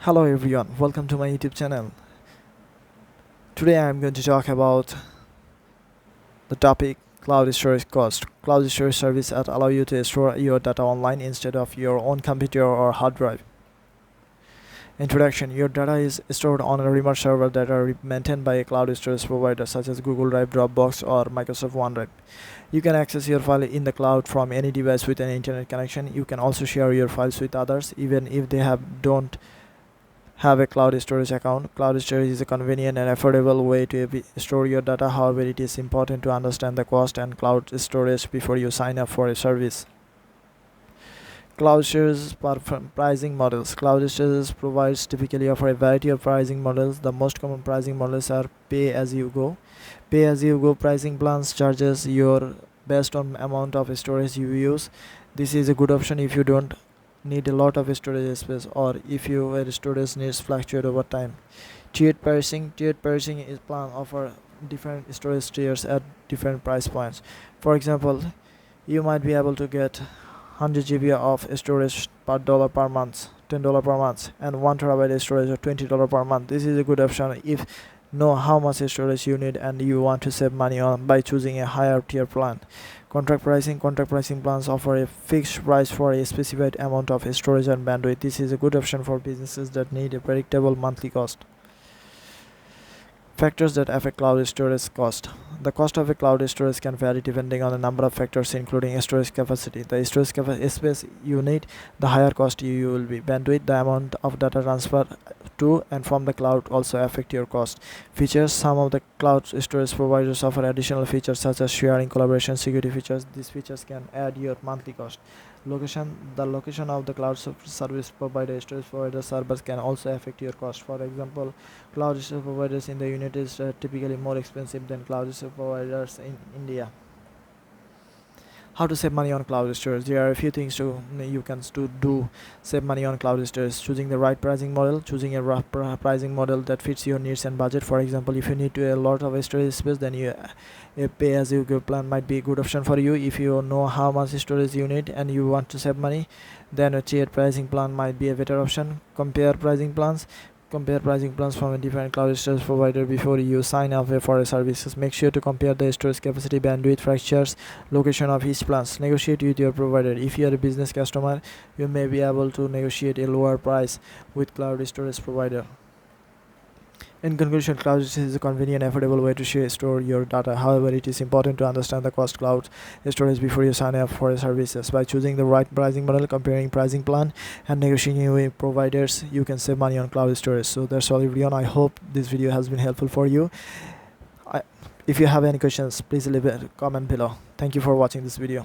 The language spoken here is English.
Hello everyone, welcome to my YouTube channel. Today I am going to talk about the topic cloud storage cost. Cloud storage service that allow you to store your data online instead of your own computer or hard drive. Introduction: your data is stored on a remote server that are maintained by a cloud storage provider such as Google Drive, Dropbox or Microsoft OneDrive. You can access your file in the cloud from any device with an internet connection. You can also share your files with others even if they don't have a cloud storage account. Cloud storage is a convenient and affordable way to store your data. However, it is important to understand the cost and cloud storage before you sign up for a service. Cloud storage pricing models. Cloud storage provides typically offer a variety of pricing models. The most common pricing models are pay-as-you-go. Pay-as-you-go pricing plans charges your based on amount of storage you use. This is a good option if you don't need a lot of storage space or if your storage needs fluctuate over time. Tiered pricing is plan offer different storage tiers at different price points. For example, you might be able to get 100 GB of storage per dollar per month, $10 per month, and 1 terabyte storage of $20 per month. This is a good option if know how much storage you need and you want to save money on by choosing a higher tier plan. Contract pricing plans offer a fixed price for a specified amount of storage and bandwidth. This is a good option for businesses that need a predictable monthly cost. Factors that affect cloud storage cost. The cost of a cloud storage can vary depending on a number of factors, including storage capacity. The storage space you need, the higher cost you will be. Bandwidth, the amount of data transfer to and from the cloud also affect your cost. Features: some of the cloud storage providers offer additional features such as sharing, collaboration, security features. These features can add your monthly cost. Location: the location of the cloud service provider storage provider servers can also affect your cost. For example, cloud storage providers in the United States are typically more expensive than cloud storage providers in India. How to save money on cloud storage? There are a few things you can do save money on cloud storage. Choosing the right pricing model. Choosing a rough pricing model that fits your needs and budget. For example, if you need a lot of storage space, then a pay-as-you-go plan might be a good option for you. If you know how much storage you need and you want to save money, then a tiered pricing plan might be a better option. Compare pricing plans from a different cloud storage provider before you sign up for a services. Make sure to compare the storage capacity, bandwidth, features, location of each plans. Negotiate with your provider. If you are a business customer, you may be able to negotiate a lower price with cloud storage provider. In conclusion, cloud storage is a convenient and affordable way to store your data. However, it is important to understand the cost cloud storage before you sign up for services. By choosing the right pricing model, comparing pricing plan, and negotiating with providers, you can save money on cloud storage. So that's all, everyone. I hope this video has been helpful for you. If you have any questions, please leave a comment below. Thank you for watching this video.